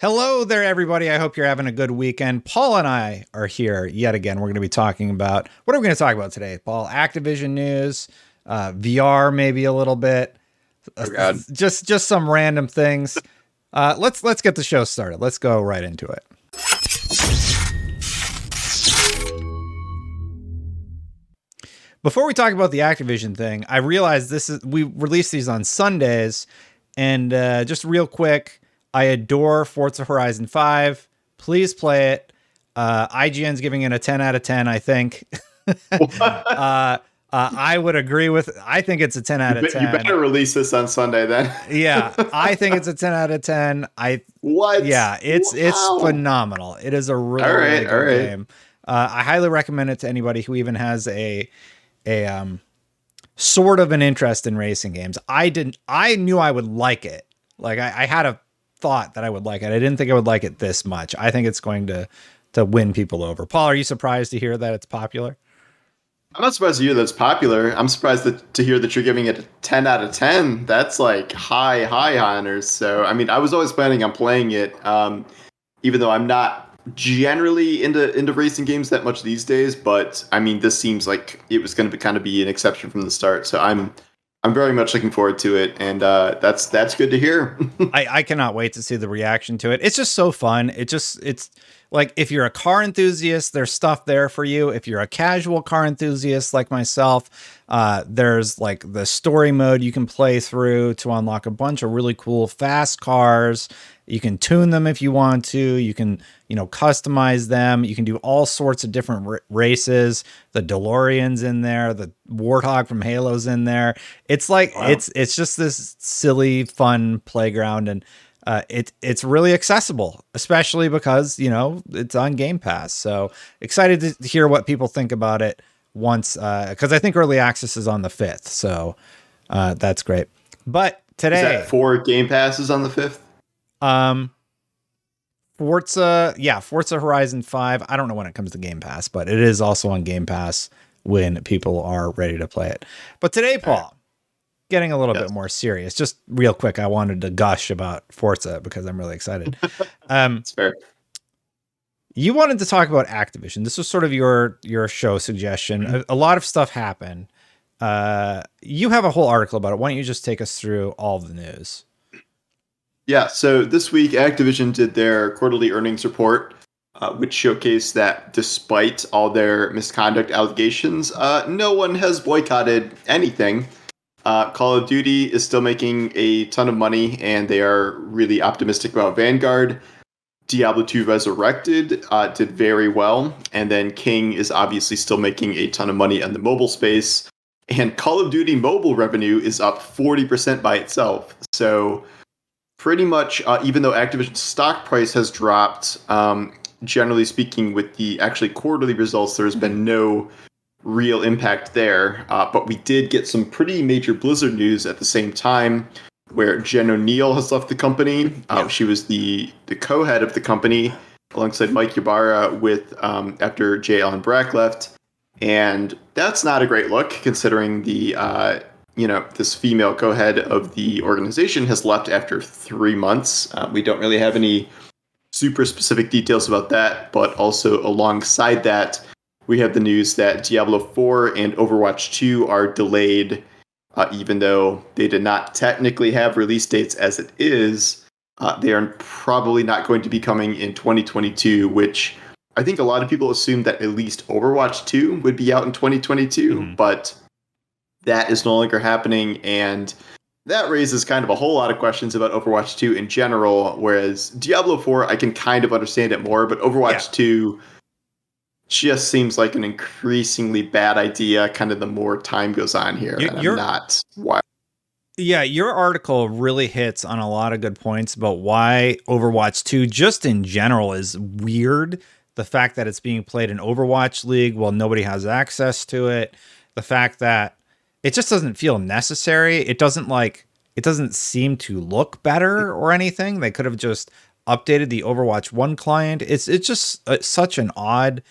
Hello there, everybody. I hope you're having a good weekend. Paul and I are here yet again. We're going to be talking about, what are we going to talk about today, Paul? Activision news, VR maybe a little bit, Oh God. just some random things. Let's get the show started. Let's go right into it. Before we talk about the Activision thing, I realized we release these on Sundays, and just real quick, I adore Forza Horizon 5. Please play it. IGN's giving it a 10 out of 10, I think. I would agree I think it's a 10 out of 10. You better release this on Sunday then. Yeah, I think it's a 10 out of 10. What? Yeah, it's phenomenal. It is a really good game. I highly recommend it to anybody who even has a sort of an interest in racing games. I knew I would like it. Like I had a thought that I would like it. I didn't think I would like it this much. I think it's going to win people over. Paul, are you surprised to hear that it's popular? I'm not surprised to hear that it's popular. I'm surprised to hear that you're giving it a 10 out of 10. That's like high honors. So, I mean, I was always planning on playing it, even though I'm not generally into racing games that much these days. But I mean, this seems like it was going to kind of be an exception from the start. So I'm very much looking forward to it, and that's good to hear. I cannot wait to see the reaction to it. It's just so fun. It's like, if you're a car enthusiast, there's stuff there for you. If you're a casual car enthusiast like myself, there's like the story mode you can play through to unlock a bunch of really cool fast cars. You can tune them if you want to. You can, customize them. You can do all sorts of different races. The DeLorean's in there. The Warthog from Halo's in there. It's like, wow. It's just this silly, fun playground, and it's really accessible, especially because, it's on Game Pass. So excited to hear what people think about it once, because I think early access is on the 5th. So that's great. But today, is that 4 Game Passes on the 5th? Forza Horizon 5. I don't know when it comes to Game Pass, but it is also on Game Pass when people are ready to play it. But today, Paul, getting a little bit more serious, just real quick, I wanted to gush about Forza because I'm really excited. It's fair. You wanted to talk about Activision. This was sort of your show suggestion. Mm-hmm. A lot of stuff happened. You have a whole article about it. Why don't you just take us through all the news? Yeah, so this week, Activision did their quarterly earnings report, which showcased that despite all their misconduct allegations, no one has boycotted anything. Call of Duty is still making a ton of money, and they are really optimistic about Vanguard. Diablo 2 Resurrected did very well, and then King is obviously still making a ton of money on the mobile space. And Call of Duty mobile revenue is up 40% by itself. So pretty much, even though Activision's stock price has dropped, generally speaking, with the actually quarterly results, there's been no real impact there. But we did get some pretty major Blizzard news at the same time, where Jen O'Neill has left the company. She was the co-head of the company alongside Mike Ybarra after J. Allen Brack left. And that's not a great look, considering this female co-head of the organization has left after 3 months. We don't really have any super specific details about that, but also alongside that, we have the news that Diablo 4 and Overwatch 2 are delayed, even though they did not technically have release dates as it is. They are probably not going to be coming in 2022, which I think a lot of people assumed that at least Overwatch 2 would be out in 2022, but that is no longer happening, and that raises kind of a whole lot of questions about Overwatch 2 in general, whereas Diablo 4, I can kind of understand it more, but Overwatch 2 just seems like an increasingly bad idea kind of the more time goes on here. I'm not wild. Yeah, your article really hits on a lot of good points about why Overwatch 2 just in general is weird. The fact that it's being played in Overwatch League while nobody has access to it. The fact that it just doesn't feel necessary. It doesn't seem to look better or anything. They could have just updated the Overwatch 1 client. It's just such an odd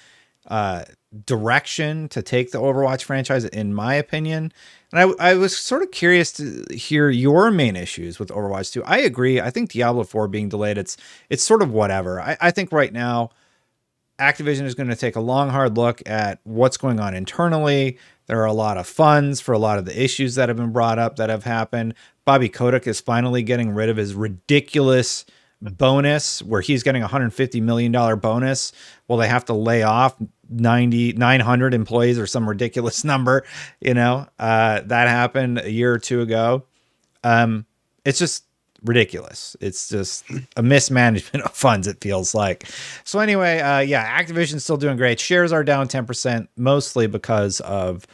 direction to take the Overwatch franchise, in my opinion. And I was sort of curious to hear your main issues with Overwatch 2. I agree. I think Diablo 4 being delayed, it's sort of whatever. I think right now Activision is going to take a long, hard look at what's going on internally. There are a lot of funds for a lot of the issues that have been brought up that have happened. Bobby Kotick is finally getting rid of his ridiculous bonus where he's getting a $150 million bonus. Well, they have to lay off 900 employees or some ridiculous number. That happened a year or two ago. It's just ridiculous. It's just a mismanagement of funds, it feels like. So anyway, Activision's still doing great. Shares are down 10%, mostly because of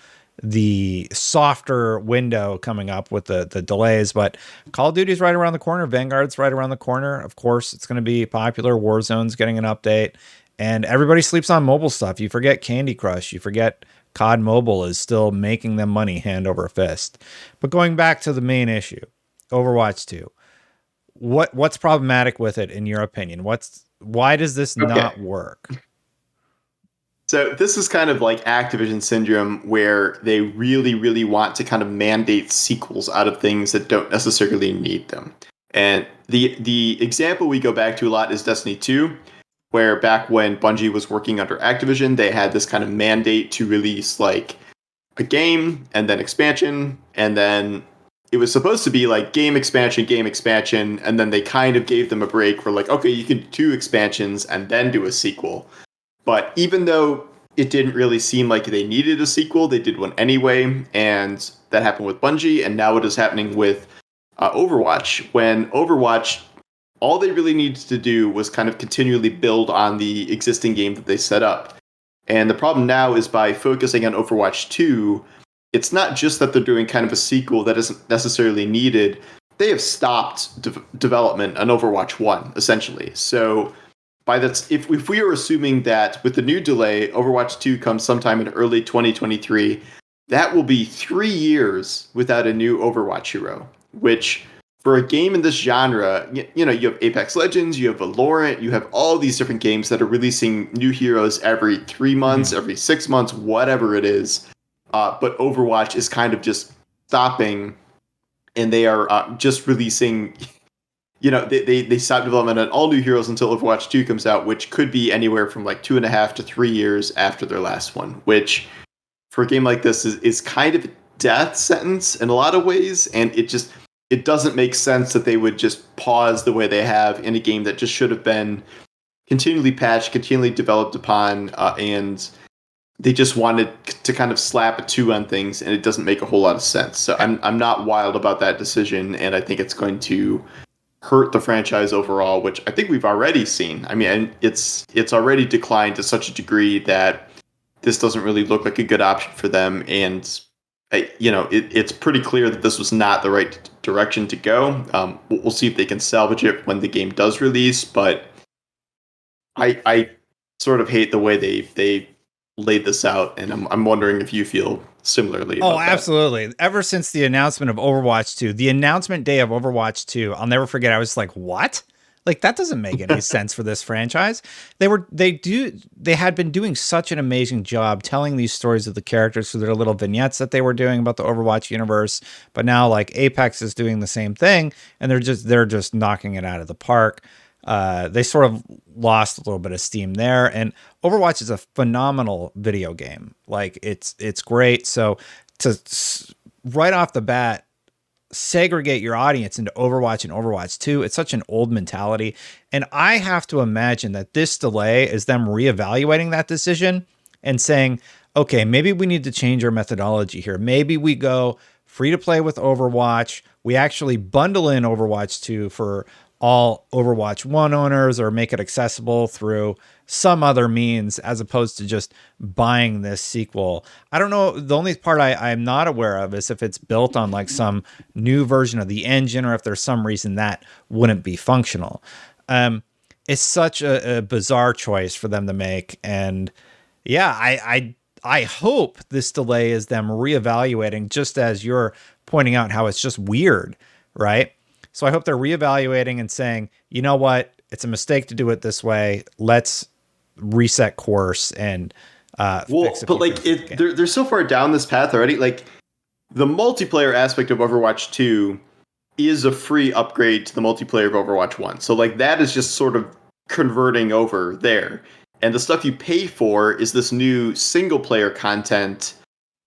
the softer window coming up with the delays. But Call of Duty's right around the corner. Vanguard's right around the corner. Of course, it's going to be popular. Warzone's getting an update. And everybody sleeps on mobile stuff. You forget Candy Crush. You forget COD Mobile is still making them money hand over fist. But going back to the main issue, Overwatch 2. What's problematic with it in your opinion? Why does this not work? So this is kind of like Activision syndrome where they really, really want to kind of mandate sequels out of things that don't necessarily need them. And the example we go back to a lot is Destiny 2, where back when Bungie was working under Activision, they had this kind of mandate to release like a game and then expansion, and then it was supposed to be like game expansion, and then they kind of gave them a break for like, okay, you can do 2 expansions and then do a sequel. But even though it didn't really seem like they needed a sequel, they did one anyway, and that happened with Bungie, and now it is happening with Overwatch. When Overwatch, all they really needed to do was kind of continually build on the existing game that they set up. And the problem now is by focusing on Overwatch 2, it's not just that they're doing kind of a sequel that isn't necessarily needed. They have stopped development on Overwatch 1, essentially. So by that, if we are assuming that with the new delay, Overwatch 2 comes sometime in early 2023, that will be 3 years without a new Overwatch hero, which for a game in this genre, you have Apex Legends, you have Valorant, you have all these different games that are releasing new heroes every 3 months, every 6 months, whatever it is. But Overwatch is kind of just stopping, and they are just releasing, they stop development on all new heroes until Overwatch 2 comes out, which could be anywhere from like 2.5 to 3 years after their last one, which for a game like this is kind of a death sentence in a lot of ways. And it doesn't make sense that they would just pause the way they have in a game that just should have been continually patched, continually developed upon, and they just wanted to kind of slap a 2 on things, and it doesn't make a whole lot of sense. So I'm not wild about that decision, and I think it's going to hurt the franchise overall, which I think we've already seen. I mean, it's already declined to such a degree that this doesn't really look like a good option for them, and it's pretty clear that this was not the right direction to go. We'll see if they can salvage it when the game does release, but I sort of hate the way they laid this out, and I'm wondering if you feel similarly. Oh, absolutely. That. Ever since the announcement of Overwatch 2, the announcement day of Overwatch 2, I'll never forget. I was like, what? Like, that doesn't make any sense for this franchise. They had been doing such an amazing job telling these stories of the characters through their little vignettes that they were doing about the Overwatch universe. But now like Apex is doing the same thing, and they're just knocking it out of the park. They sort of lost a little bit of steam there, and Overwatch is a phenomenal video game. Like it's great. So to right off the bat segregate your audience into Overwatch and Overwatch 2, it's such an old mentality. And I have to imagine that this delay is them reevaluating that decision and saying, okay, maybe we need to change our methodology here. Maybe we go free to play with Overwatch. We actually bundle in Overwatch 2 for all Overwatch 1 owners, or make it accessible through some other means as opposed to just buying this sequel. I don't know. The only part I'm not aware of is if it's built on like some new version of the engine, or if there's some reason that wouldn't be functional. It's such a bizarre choice for them to make. And yeah, I hope this delay is them reevaluating, just as you're pointing out how it's just weird, right? So I hope they're reevaluating and saying, you know what, it's a mistake to do it this way. Let's reset course and fix it. But like they're so far down this path already. Like the multiplayer aspect of Overwatch 2 is a free upgrade to the multiplayer of Overwatch 1. So like that is just sort of converting over there. And the stuff you pay for is this new single player content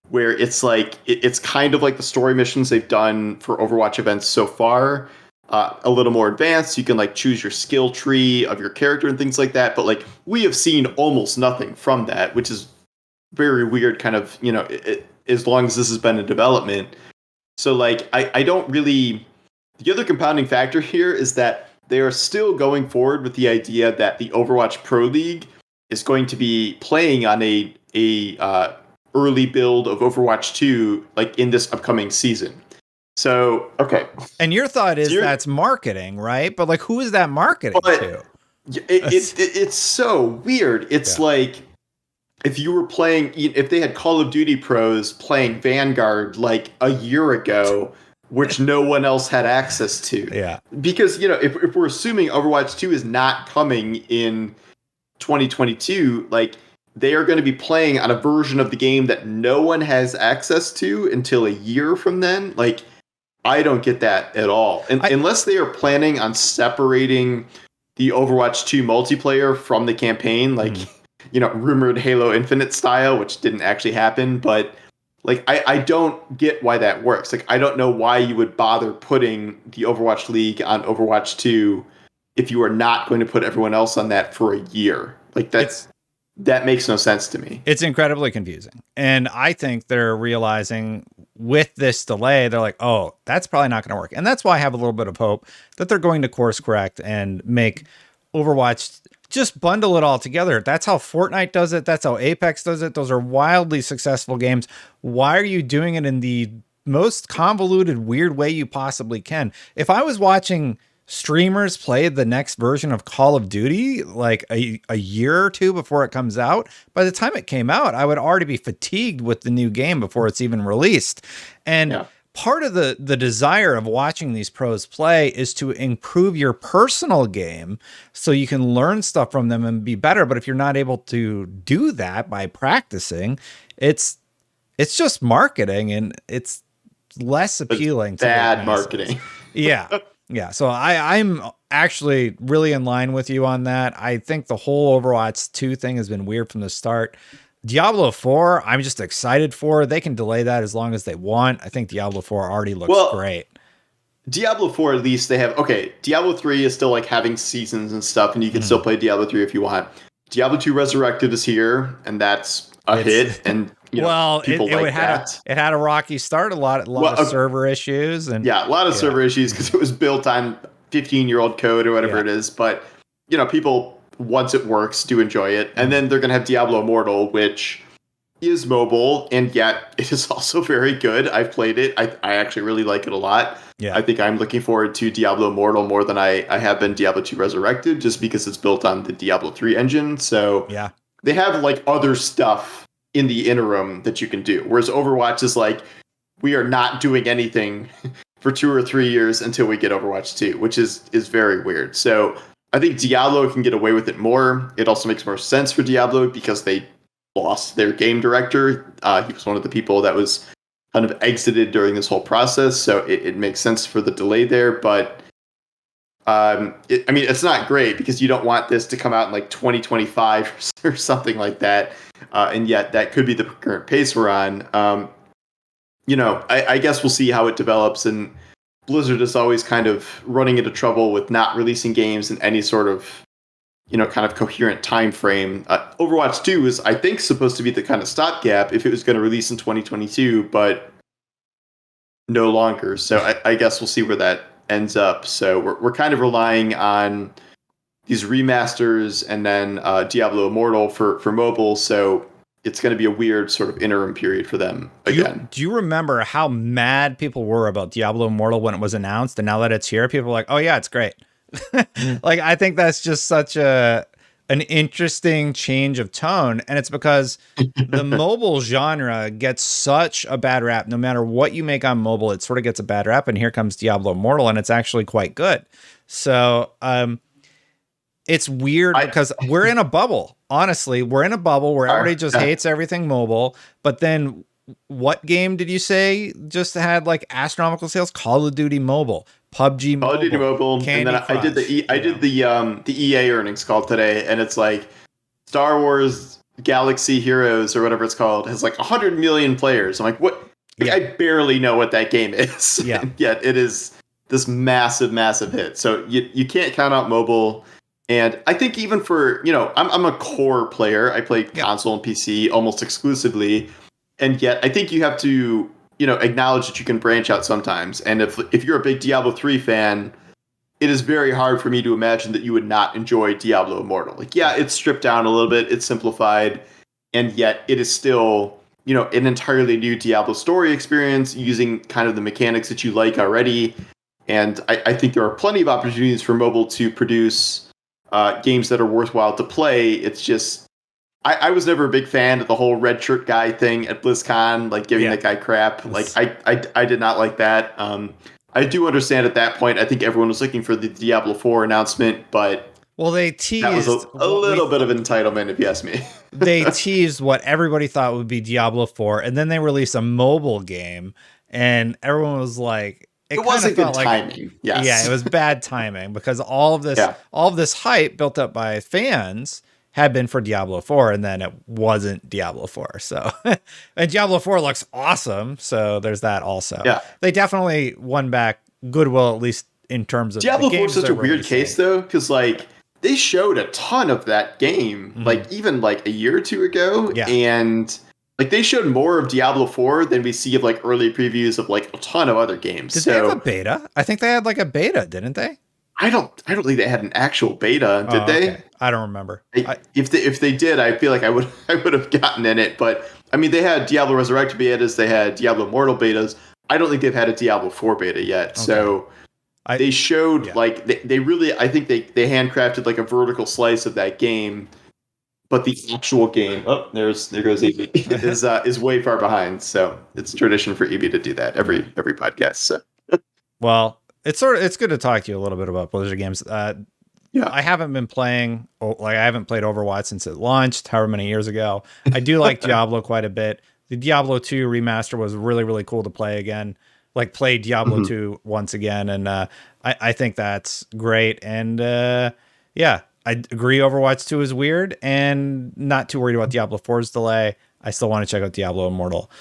where it's like it's kind of like the story missions they've done for Overwatch events so far. A little more advanced. You can like choose your skill tree of your character and things like that. But like we have seen almost nothing from that, which is very weird. Kind of as long as this has been in development. So like I don't really. The other compounding factor here is that they are still going forward with the idea that the Overwatch Pro League is going to be playing on a early build of Overwatch 2 like in this upcoming season. So, okay. And your thought is that's marketing, right? But like, who is that marketing to? It's so weird. It's like if you were playing, if they had Call of Duty pros playing Vanguard like a year ago, which no one else had access to. Yeah. Because, if we're assuming Overwatch 2 is not coming in 2022, like they are going to be playing on a version of the game that no one has access to until a year from then. Like, I don't get that at all. And unless they are planning on separating the Overwatch 2 multiplayer from the campaign, like, rumored Halo Infinite style, which didn't actually happen. But, like, I don't get why that works. Like, I don't know why you would bother putting the Overwatch League on Overwatch 2 if you are not going to put everyone else on that for a year. Like, that makes no sense to me. It's incredibly confusing. And I think they're realizing with this delay, they're like, oh, that's probably not going to work. And that's why I have a little bit of hope that they're going to course correct and make Overwatch, just bundle it all together. That's how Fortnite does it. That's how Apex does it. Those are wildly successful games. Why are you doing it in the most convoluted, weird way you possibly can? If I was watching streamers play the next version of Call of Duty like a year or two before it comes out, by the time it came out, I would already be fatigued with the new game before it's even released. And part of the desire of watching these pros play is to improve your personal game so you can learn stuff from them and be better. But if you're not able to do that by practicing, it's just marketing, and it's less appealing to bad marketing. Yeah. Yeah, so I'm actually really in line with you on that. I think the whole Overwatch 2 thing has been weird from the start. Diablo 4, I'm just excited for. They can delay that as long as they want. I think Diablo 4 already looks great. Diablo 4, at least they have... Okay, Diablo 3 is still like having seasons and stuff, and you can still play Diablo 3 if you want. Diablo 2 Resurrected is here, and that's a hit, and... people like that. It had a rocky start, a lot of server issues, and a lot of server issues because it was built on 15-year-old code or whatever it is. But people, once it works, do enjoy it. And then they're gonna have Diablo Immortal, which is mobile, and yet it is also very good. I've played it. I actually really like it a lot. Yeah. I think I'm looking forward to Diablo Immortal more than I have been Diablo 2 Resurrected, just because it's built on the Diablo 3 engine. So they have like other stuff in the interim that you can do. Whereas Overwatch is like, we are not doing anything for 2 or 3 years until we get Overwatch 2, which is very weird. So I think Diablo can get away with it more. It also makes more sense for Diablo because they lost their game director. He was one of the people that was kind of exited during this whole process. So it makes sense for the delay there. But it's not great because you don't want this to come out in like 2025 or something like that. And yet that could be the current pace we're on. I guess we'll see how it develops. And Blizzard is always kind of running into trouble with not releasing games in any sort of, kind of coherent time frame. Overwatch 2 is, I think, supposed to be the kind of stopgap if it was going to release in 2022, but no longer. So I guess we'll see where that ends up. So we're kind of relying on these remasters and then Diablo Immortal for mobile. So it's going to be a weird sort of interim period for them again. Do you remember how mad people were about Diablo Immortal when it was announced? And now that it's here, people are like, oh yeah, it's great. Like, I think that's just such an interesting change of tone. And it's because the mobile genre gets such a bad rap. No matter what you make on mobile, it sort of gets a bad rap. And here comes Diablo Immortal, and it's actually quite good. So, it's weird because we're in a bubble. Honestly, we're in a bubble where everybody just hates everything mobile. But then what game did you say just had like astronomical sales? Call of Duty Mobile, PUBG Call of Duty Mobile, Mobile, and then Candy I did Crush. I did the EA earnings call today, and it's like Star Wars Galaxy Heroes or whatever it's called has like 100 million players. I'm like, what? Like, Yeah, I barely know what that game is, yeah, and yet it is this massive hit. So you can't count out mobile. And I think even for I'm a core player. I play yeah. console and PC almost exclusively, and yet I think you have to acknowledge that you can branch out sometimes. And if you're a big Diablo 3 fan, it is very hard for me to imagine that you would not enjoy Diablo Immortal. Like, yeah, it's stripped down a little bit, it's simplified, and yet it is still, an entirely new Diablo story experience using kind of the mechanics that you like already. And I think there are plenty of opportunities for mobile to produce games that are worthwhile to play. It's just, I was never a big fan of the whole red shirt guy thing at BlizzCon, like giving Yeah. that guy crap. Like, I did not like that. I do understand at that point, I think everyone was looking for the Diablo 4 announcement, but Well, they that was teased a what we little bit of entitlement, if you ask me. they teased what everybody thought would be Diablo 4, and then they released a mobile game, and everyone was like, It kind wasn't of good felt like, timing. Yes. yeah, it was bad timing because all of this, Yeah. all of this hype built up by fans had been for Diablo 4, and then it wasn't Diablo 4. So, and Diablo 4 looks awesome. So there's that also. Yeah. They definitely won back goodwill, at least in terms of Diablo the 4 is games such a they're weird case, releasing. though, because, like, they showed a ton of that game, like, even, like, a year or two ago. Yeah. And, like, they showed more of Diablo 4 than we see of, like, early previews of, like, a ton of other games. Did they have a beta? I think they had like a beta, didn't they? I don't think they had an actual beta, did Oh, they? okay. I don't remember. If they did, I feel like I would I would have gotten in it. But I mean, they had Diablo Resurrected betas, they had Diablo Immortal betas. I don't think they've had a Diablo 4 beta yet. Okay. So they showed like they really, I think they handcrafted like a vertical slice of that game. But the actual game, there goes EB, is way far behind. So it's tradition for EB to do that every podcast. So. Well, it's good to talk to you a little bit about Blizzard games. Yeah. I haven't been playing, like I haven't played Overwatch since it launched, however many years ago. I do like Diablo quite a bit. The Diablo 2 remaster was really, really cool to play again. Like play Diablo 2 once again. And I think that's great. And yeah, I agree Overwatch 2 is weird and not too worried about Diablo 4's delay. I still want to check out Diablo Immortal.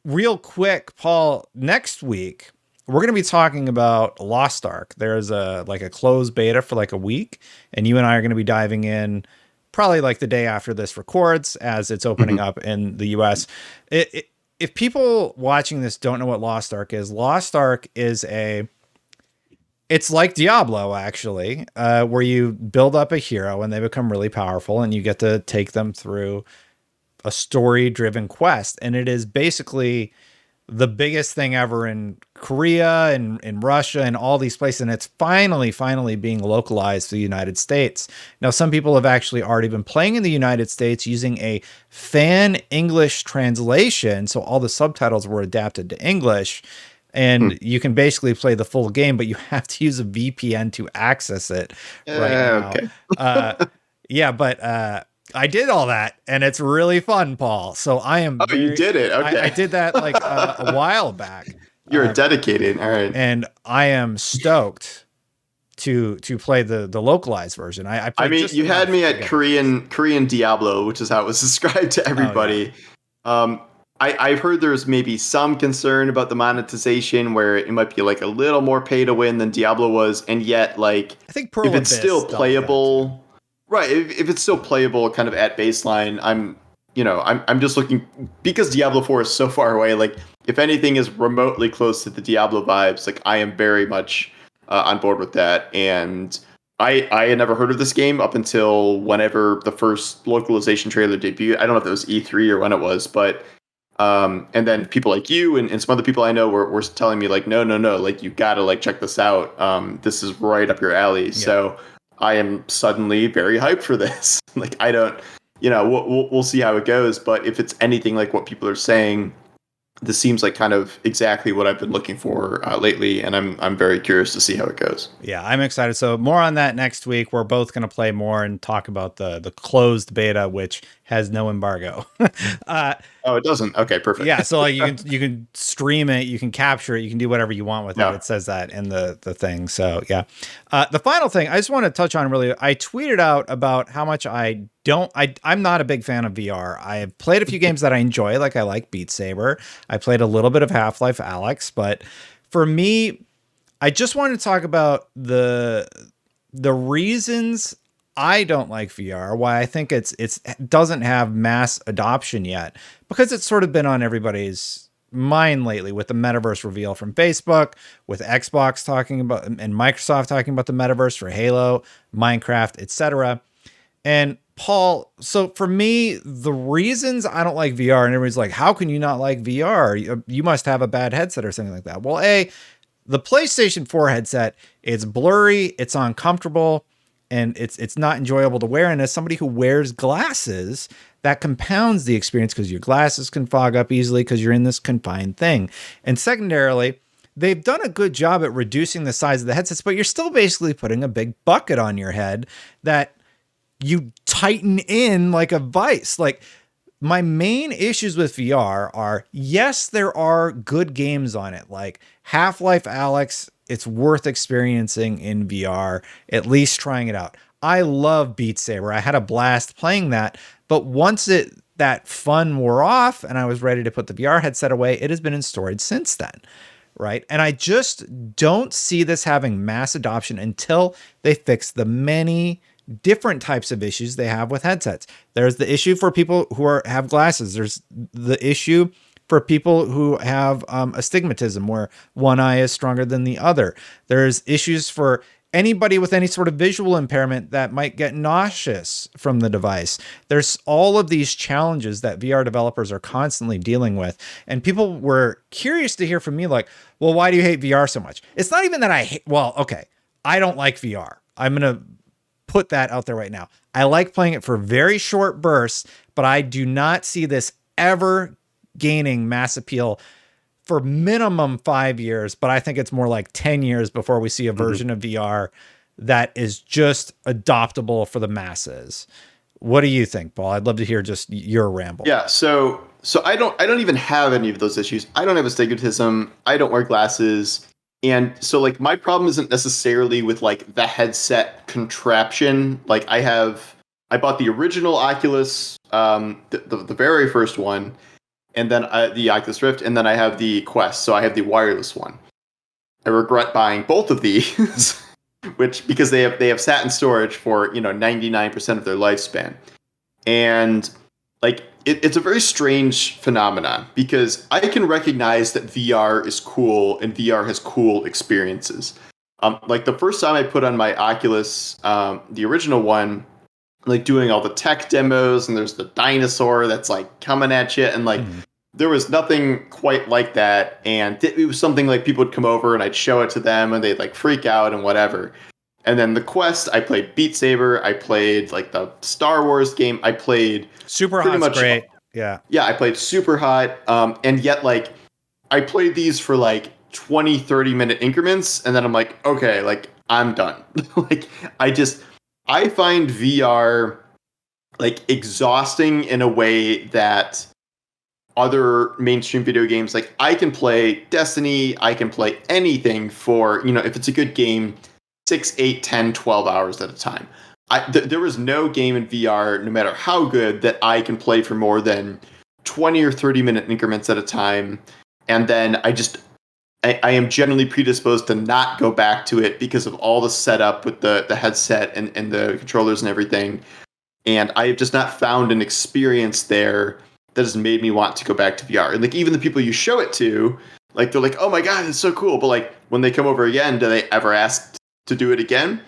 Real quick, Paul, next week, we're going to be talking about Lost Ark. There's a closed beta for like a week, and you and I are going to be diving in probably like the day after this records as it's opening up in the US. If people watching this don't know what Lost Ark is it's like Diablo actually, where you build up a hero and they become really powerful and you get to take them through a story-driven quest. And it is basically the biggest thing ever in Korea and in Russia and all these places. And it's finally being localized to the United States. Now, some people have actually already been playing in the United States using a fan English translation. So all the subtitles were adapted to English. And you can basically play the full game, but you have to use a VPN to access it right now. Okay. Yeah, but I did all that, and it's really fun, Paul. So I am. Oh, you did it. Okay. I did that like a while back. You're dedicated. All right. And I am stoked to play the localized version. I mean, you had me at Korean Diablo, which is how it was described to everybody. Oh, yeah. I've heard there's maybe some concern about the monetization where it might be like a little more pay to win than Diablo was, and yet like I think Pearl if it's Abyss still playable, right? If it's still playable, kind of at baseline, I'm just looking, because Diablo 4 is so far away. Like if anything is remotely close to the Diablo vibes, like I am very much on board with that. And I had never heard of this game up until whenever the first localization trailer debuted. I don't know if it was E3 or when it was, but and then people like you and some other people I know were telling me like, no, like you gotta like check this out. This is right up your alley. Yeah. So I am suddenly very hyped for this. Like I don't, we'll see how it goes. But if it's anything like what people are saying, this seems like kind of exactly what I've been looking for lately, and I'm very curious to see how it goes. Yeah, I'm excited. So more on that next week. We're both going to play more and talk about the closed beta, which has no embargo. uh, Oh, it doesn't. Okay, perfect. yeah, so like you can stream it, you can capture it, you can do whatever you want with it. Yeah. It says that in the thing. So yeah, the final thing I just want to touch on really, I tweeted out about how much I'm not a big fan of VR. I have played a few games that I enjoy, like I like Beat Saber. I played a little bit of Half-Life Alyx, but for me, I just wanted to talk about the reasons I don't like VR, why I think it doesn't have mass adoption yet, because it's sort of been on everybody's mind lately with the metaverse reveal from Facebook, with Xbox talking about and Microsoft talking about the metaverse for Halo, Minecraft, etc. And Paul, so for me, the reasons I don't like VR, and everybody's like, how can you not like VR? You must have a bad headset or something like that. Well, the PlayStation 4 headset, it's blurry, it's uncomfortable, and it's not enjoyable to wear. And as somebody who wears glasses, that compounds the experience because your glasses can fog up easily because you're in this confined thing. And secondarily, they've done a good job at reducing the size of the headsets, but you're still basically putting a big bucket on your head that you tighten in like a vice. Like, my main issues with VR are, yes, there are good games on it, like Half-Life Alyx. It's worth experiencing in VR, at least trying it out. I love Beat Saber. I had a blast playing that, but once that fun wore off and I was ready to put the VR headset away, it has been in storage since then, right? And I just don't see this having mass adoption until they fix the many different types of issues they have with headsets. There's the issue for people who have glasses. There's the issue for people who have astigmatism, where one eye is stronger than the other. There's issues for anybody with any sort of visual impairment that might get nauseous from the device. There's all of these challenges that VR developers are constantly dealing with. And people were curious to hear from me, like, well, why do you hate VR so much? It's not even that I don't like VR. I'm going to put that out there right now. I like playing it for very short bursts, but I do not see this ever gaining mass appeal for minimum 5 years. But I think it's more like 10 years before we see a version of VR that is just adoptable for the masses. What do you think, Paul? I'd love to hear just your ramble. Yeah, so I don't even have any of those issues. I don't have astigmatism. I don't wear glasses. And so like my problem isn't necessarily with like the headset contraption. Like I bought the original Oculus, the very first one, and then the Oculus Rift, and then I have the Quest. So I have the wireless one. I regret buying both of these, because they have sat in storage for 99% of their lifespan, and like it's a very strange phenomenon because I can recognize that VR is cool and VR has cool experiences. Like the first time I put on my Oculus, the original one, like doing all the tech demos, and there's the dinosaur that's like coming at you, and like there was nothing quite like that. And it was something like people would come over and I'd show it to them and they'd like freak out and whatever. And then the Quest, I played Beat Saber, I played like the Star Wars game, I played Super pretty Hot's much great. Yeah. Yeah, I played Super Hot, and yet like I played these for like 20-30 minute increments, and then I'm like, okay, like I'm done. Like I find VR like exhausting in a way that other mainstream video games, like I can play Destiny, I can play anything for, if it's a good game, 6, 8, 10, 12 hours at a time. There is no game in VR, no matter how good, that I can play for more than 20 or 30 minute increments at a time. And then I am generally predisposed to not go back to it because of all the setup with the headset and the controllers and everything. And I have just not found an experience there that has made me want to go back to VR. And like even the people you show it to, like they're like, oh my God, it's so cool. But like when they come over again, do they ever ask to do it again?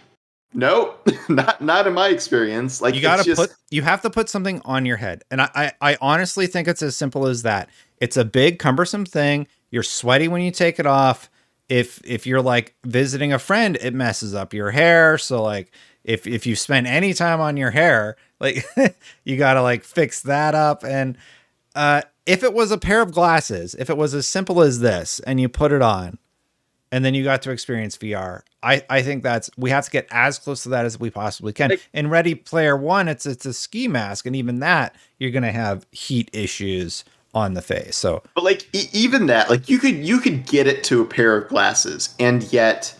No, not in my experience. Like you have to put something on your head. And I honestly think it's as simple as that. It's a big cumbersome thing. You're sweaty when you take it off. If you're like visiting a friend, it messes up your hair. So like if you spend any time on your hair, like you got to like fix that up. And if it was a pair of glasses, if it was as simple as this and you put it on, and then you got to experience VR. I think we have to get as close to that as we possibly can. Like, In Ready Player One, it's a ski mask, and even that you're gonna have heat issues on the face. So, but like even that, like you could get it to a pair of glasses, and yet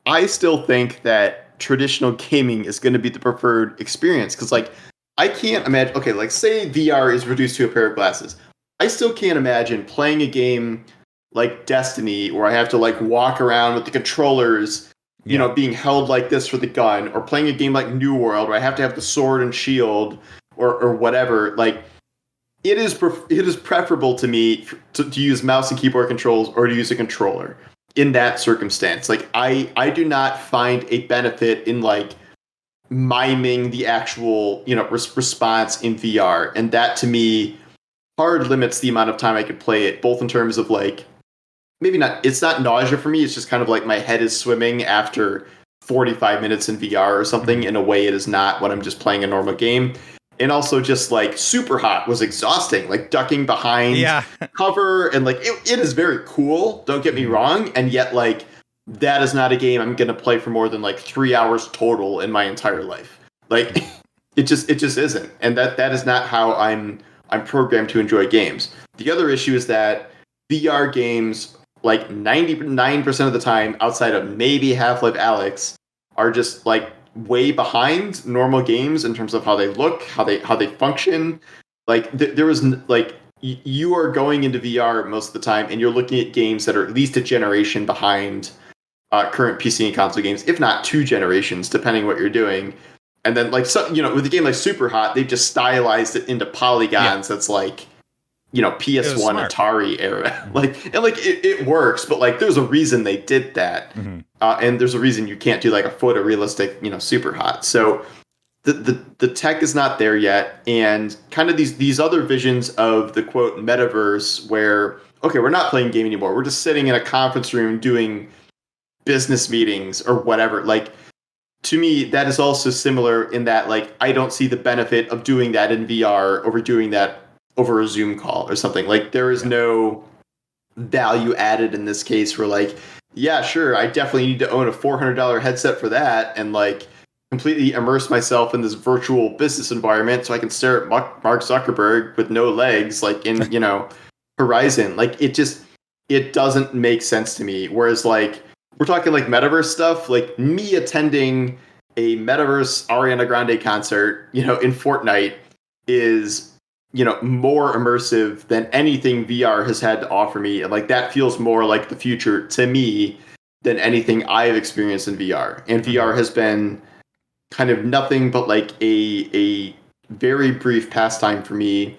I still think that traditional gaming is going to be the preferred experience because like I can't imagine. Okay, like say VR is reduced to a pair of glasses. I still can't imagine playing a game like Destiny where I have to like walk around with the controllers, yeah, being held like this for the gun, or playing a game like New World where I have to have the sword and shield or whatever. Like it is preferable to me to use mouse and keyboard controls or to use a controller in that circumstance. Like I do not find a benefit in like miming the actual response in VR, and that to me hard limits the amount of time I could play it, both in terms of like maybe not it's not nausea for me, it's just kind of like my head is swimming after 45 minutes in VR or something. Mhm. In a way it is not when I'm just playing a normal game. And also just like super hot was exhausting, like ducking behind yeah. cover, and like it is very cool, don't get me Mhm. wrong, and yet like that is not a game I'm going to play for more than like 3 hours total in my entire life. Like it just isn't, and that is not how I'm programmed to enjoy games. The other issue is that VR games, like 99% of the time, outside of maybe Half-Life Alyx, are just like way behind normal games in terms of how they look, how they function. Like there was like you are going into VR most of the time, and you're looking at games that are at least a generation behind current PC and console games, if not 2 generations, depending what you're doing. And then like so, with a game like Super Hot, they just stylized it into Yeah, polygons. That's like it was PS1 smart. Atari era. Mhm. Like and like it works, but like there's a reason they did that, Mhm. and there's a reason you can't do like a photorealistic Super Hot. So the tech is not there yet, and kind of these other visions of the quote metaverse where okay, we're not playing game anymore, we're just sitting in a conference room doing business meetings or whatever. Like to me that is also similar in that like I don't see the benefit of doing that in VR over doing that over a Zoom call or something. Like there is Yeah. no value added in this case where like yeah, sure, I definitely need to own a $400 headset for that and like completely immerse myself in this virtual business environment so I can stare at Mark Zuckerberg with no legs like in Horizon. Like it doesn't make sense to me. Whereas like we're talking like metaverse stuff, like me attending a metaverse Ariana Grande concert, in Fortnite is, more immersive than anything VR has had to offer me. And like that feels more like the future to me than anything I've experienced in VR. And Mhm. VR has been kind of nothing but like a very brief pastime for me.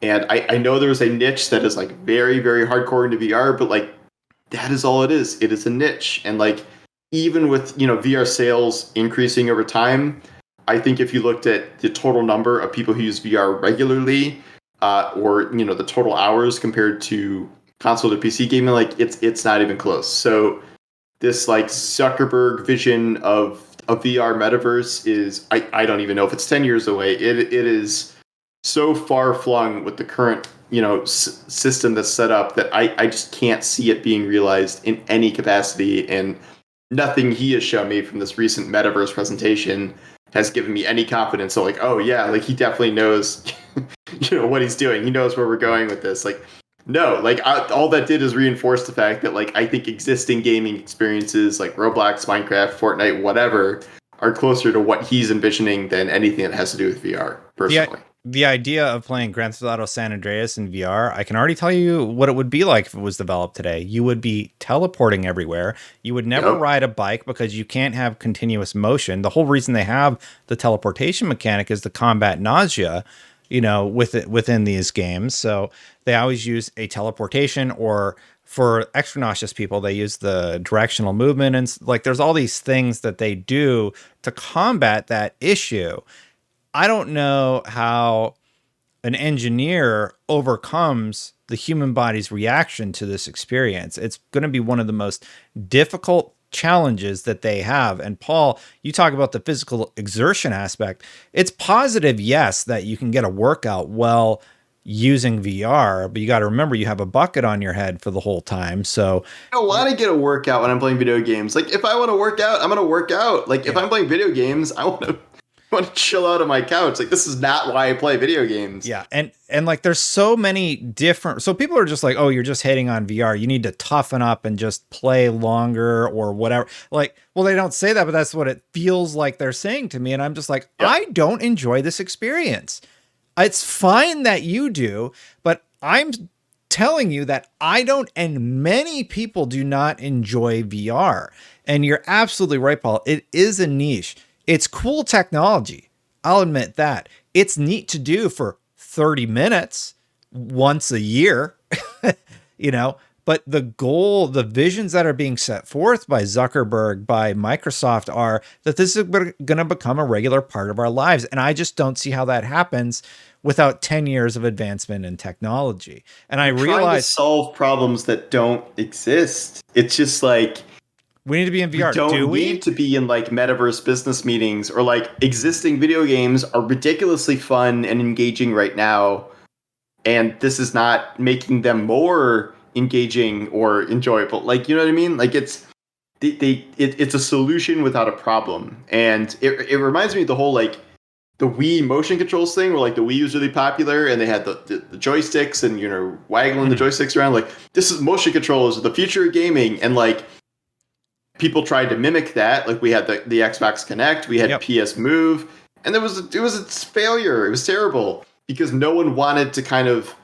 And I know there's a niche that is like very, very hardcore into VR, but like that is all it is. It is a niche. And like even with VR sales increasing over time, I think if you looked at the total number of people who use VR regularly, or the total hours compared to console to PC gaming, like it's not even close. So this like Zuckerberg vision of a VR metaverse is I don't even know if it's 10 years away. It is so far flung with the current system that's set up that I just can't see it being realized in any capacity, and nothing he has shown me from this recent metaverse presentation has given me any confidence. So like, oh yeah, like he definitely knows what he's doing. He knows where we're going with this. Like no, like all that did is reinforce the fact that like I think existing gaming experiences like Roblox, Minecraft, Fortnite, whatever, are closer to what he's envisioning than anything that has to do with VR. the Personally, the idea of playing Grand Theft Auto San Andreas in VR, I can already tell you what it would be like if it was developed today. You would be teleporting everywhere. You would never yep. ride a bike because you can't have continuous motion. The whole reason they have the teleportation mechanic is to combat nausea, within these games. So they always use a teleportation, or for extra nauseous people, they use the directional movement. And like, there's all these things that they do to combat that issue. I don't know how an engineer overcomes the human body's reaction to this experience. It's going to be one of the most difficult challenges that they have. And Paul, you talk about the physical exertion aspect. It's positive, yes, that you can get a workout while using VR, but you got to remember you have a bucket on your head for the whole time. So I don't want to get a workout when I'm playing video games. Like if I want to work out, I'm gonna work out. Like if yeah. I'm playing video games, I want to chill out on my couch. Like this is not why I play video games. Yeah, and like there's so many different, so people are just like, "Oh, you're just hating on VR. You need to toughen up and just play longer or whatever." Like, well, they don't say that, but that's what it feels like they're saying to me, and I'm just like, Yep. "I don't enjoy this experience. It's fine that you do, but I'm telling you that I don't, and many people do not enjoy VR." And you're absolutely right, Paul. It is a niche. It's cool technology. I'll admit that. It's neat to do for 30 minutes once a year, you know, but the goal, the visions that are being set forth by Zuckerberg, by Microsoft are that this is going to become a regular part of our lives. And I just don't see how that happens without 10 years of advancement in technology. And I Trying to realize solve problems that don't exist. It's just like we need to be in we VR. don't Do we? need to be in like metaverse business meetings, or like existing video games are ridiculously fun and engaging right now, and this is not making them more engaging or enjoyable. Like, you know what I mean? Like it's a solution without a problem. And it reminds me of the whole like the Wii motion controls thing, where like the Wii was really popular and they had the joysticks and, you know, waggling the joysticks around. Like, this is motion controls, the future of gaming. And like people tried to mimic that. Like we had the Xbox Connect, we had PS Move, and it was a failure. It was terrible because no one wanted to kind of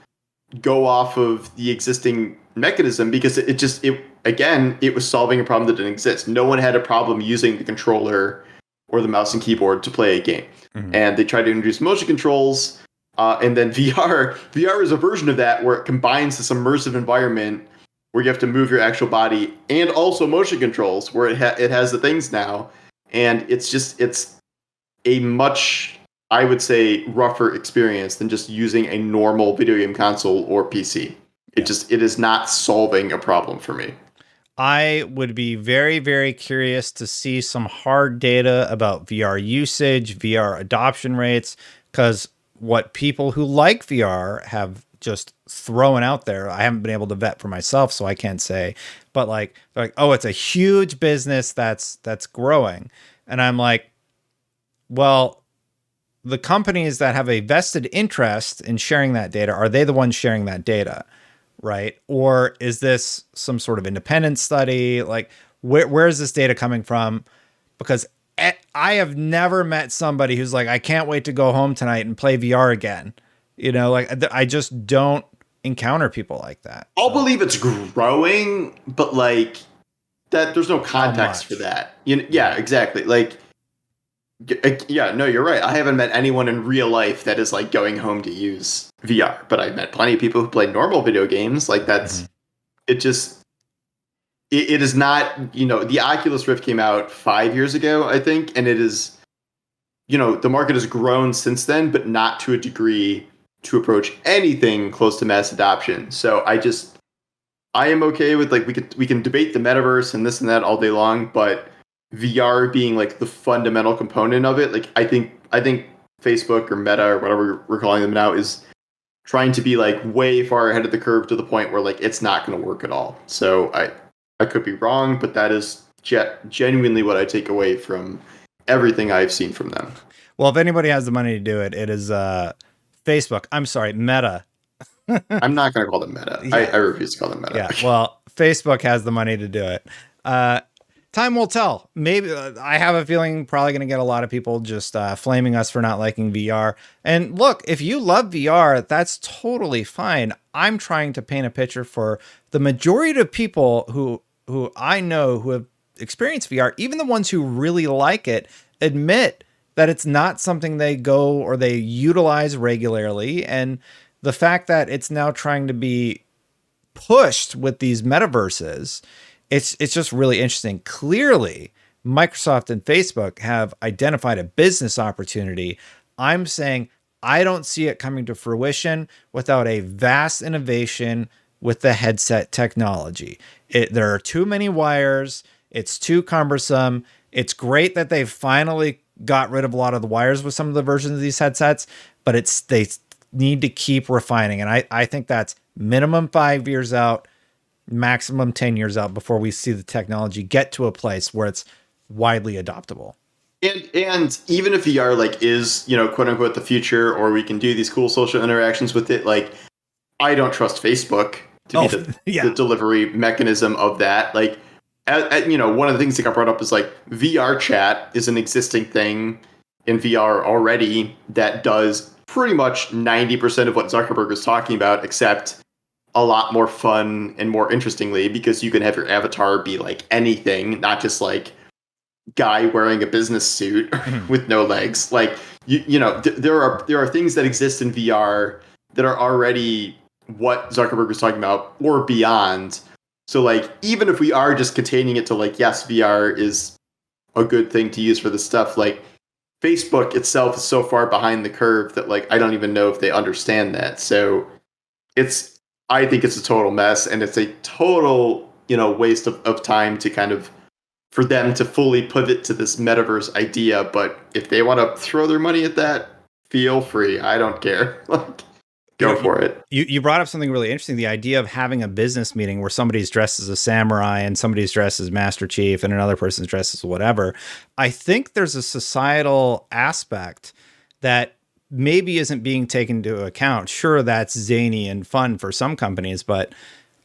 go off of the existing mechanism, because it was solving a problem that didn't exist. No one had a problem using the controller or the mouse and keyboard to play a game. And they tried to introduce motion controls, and then VR is a version of that where it combines this immersive environment where you have to move your actual body and also motion controls, where it has the things now. And it's a much, I would say, rougher experience than just using a normal video game console or PC. It is not solving a problem for me. I would be very, very curious to see some hard data about VR usage, VR adoption rates, because what people who like VR have just thrown out there, I haven't been able to vet for myself, so I can't say, but like, they're like, oh, it's a huge business that's growing. And I'm like, well, the companies that have a vested interest in sharing that data, are they the ones sharing that data? Right? Or is this some sort of independent study? Like, where is this data coming from? Because I have never met somebody who's like, I can't wait to go home tonight and play VR again. You know, like I just don't encounter people like that. I'll believe it's growing, but like that, there's no context for that. Yeah, exactly. Like, yeah, no, you're right. I haven't met anyone in real life that is like going home to use VR, but I've met plenty of people who play normal video games. Like that's it. It is not, you know, the Oculus Rift came out 5 years ago, I think, and it is, you know, the market has grown since then, but not to a degree to approach anything close to mass adoption. So I am okay with, like, we can debate the metaverse and this and that all day long, but VR being like the fundamental component of it, like I think Facebook or Meta or whatever we're calling them now is trying to be like way far ahead of the curve to the point where like it's not going to work at all. So I could be wrong, but that is genuinely what I take away from everything I've seen from them. Well, if anybody has the money to do it, it is Facebook. I'm sorry, Meta. I'm not going to call them Meta. Yeah. I refuse to call them Meta. Yeah, well, Facebook has the money to do it. Time will tell. Maybe I have a feeling probably going to get a lot of people just flaming us for not liking VR. And look, if you love VR, that's totally fine. I'm trying to paint a picture for the majority of people who I know who have experienced VR, even the ones who really like it, admit that it's not something they go or they utilize regularly. And the fact that it's now trying to be pushed with these metaverses, it's just really interesting. Clearly, Microsoft and Facebook have identified a business opportunity. I'm saying I don't see it coming to fruition without a vast innovation with the headset technology. There are too many wires. It's too cumbersome. It's great that they've finally got rid of a lot of the wires with some of the versions of these headsets, but need to keep refining. And I think that's minimum 5 years out, maximum 10 years out before we see the technology get to a place where it's widely adoptable. And even if VR like is, quote unquote the future, or we can do these cool social interactions with it, like I don't trust Facebook to be the delivery mechanism of that. Like, one of the things that got brought up is like VR chat is an existing thing in VR already that does pretty much 90% of what Zuckerberg was talking about, except a lot more fun and more interestingly, because you can have your avatar be like anything, not just like guy wearing a business suit with no legs. Like there are things that exist in VR that are already what Zuckerberg was talking about or beyond. So like even if we are just containing it to like, yes, VR is a good thing to use for this stuff, like Facebook itself is so far behind the curve that like I don't even know if they understand that. So I think it's a total mess, and it's a total waste of time to kind of for them to fully pivot to this metaverse idea. But if they want to throw their money at that, feel free. I don't care. Go for it. You brought up something really interesting. The idea of having a business meeting where somebody's dressed as a samurai and somebody's dressed as Master Chief and another person's dressed as whatever. I think there's a societal aspect that maybe isn't being taken into account. Sure, that's zany and fun for some companies, but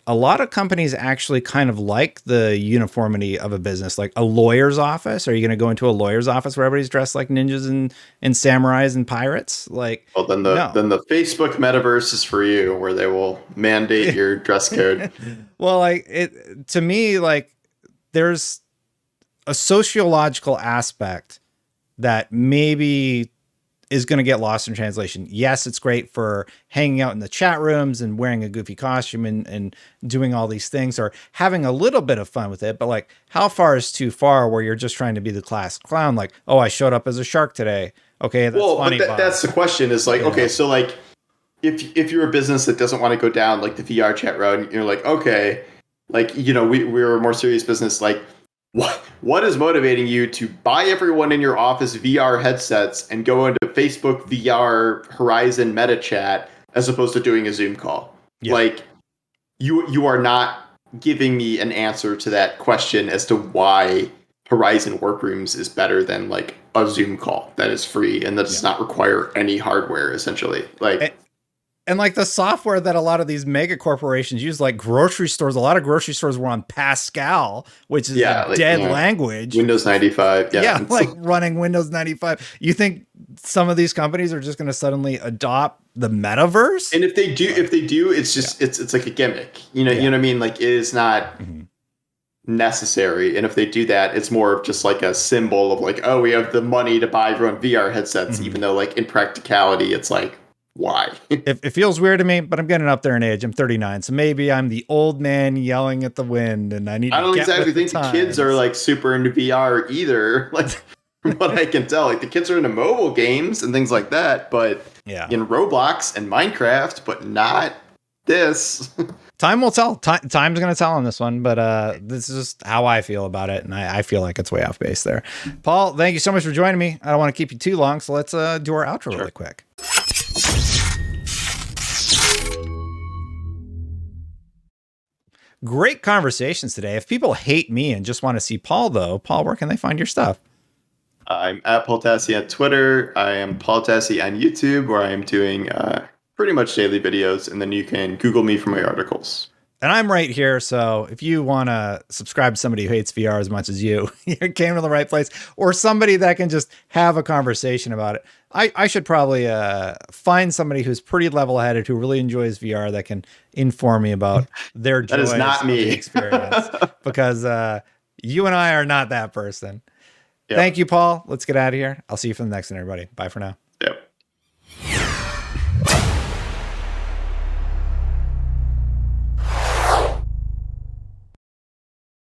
a lot of companies actually kind of like the uniformity of a business, like a lawyer's office. Are you going to go into a lawyer's office where everybody's dressed like ninjas and samurais and pirates? Like, well, then the Facebook metaverse is for you, where they will mandate your dress code. Well, to me, like there's a sociological aspect that maybe is going to get lost in translation. Yes, it's great for hanging out in the chat rooms and wearing a goofy costume and doing all these things or having a little bit of fun with it. But like, how far is too far where you're just trying to be the class clown? Like, oh, I showed up as a shark today. Okay, that's funny. But that's the question is like, okay, so like if you're a business that doesn't want to go down like the VR chat road, you're like, okay, like, we're a more serious business. Like, what is motivating you to buy everyone in your office VR headsets and go into Facebook VR Horizon meta chat as opposed to doing a Zoom call? Yeah. Like you are not giving me an answer to that question as to why Horizon Workrooms is better than like a Zoom call that is free and that does not require any hardware essentially. Like and like the software that a lot of these mega corporations use, like grocery stores, a lot of grocery stores were on Pascal, which is a dead language. Windows 95. Yeah, like running Windows 95. You think some of these companies are just going to suddenly adopt the metaverse? And if they do, it's just it's like a gimmick. You know what I mean? Like it is not necessary. And if they do that, it's more of just like a symbol of like, oh, we have the money to buy everyone VR headsets, even though like in practicality, it's like, why? It feels weird to me, but I'm getting up there in age. I'm 39, so maybe I'm the old man yelling at the wind, and I don't exactly think the kids are like super into VR either. Like from what I can tell, like the kids are into mobile games and things like that, but in Roblox and Minecraft, but not this. Time will tell. Time's going to tell on this one, but this is just how I feel about it, and I feel like it's way off base there. Paul, thank you so much for joining me. I don't want to keep you too long, so let's do our outro really quick. Great conversations today. If people hate me and just want to see Paul, though, Paul, where can they find your stuff? I'm at Paul Tassi on Twitter. I am Paul Tassi on YouTube, where I am doing pretty much daily videos, and then you can Google me for my articles. And I'm right here, so if you want to subscribe to somebody who hates VR as much as you came to the right place, or somebody that can just have a conversation about it. I should probably find somebody who's pretty level-headed, who really enjoys VR, that can inform me about their joys. That is not me. The experience, because you and I are not that person. Yep. Thank you, Paul. Let's get out of here. I'll see you for the next one, everybody. Bye for now.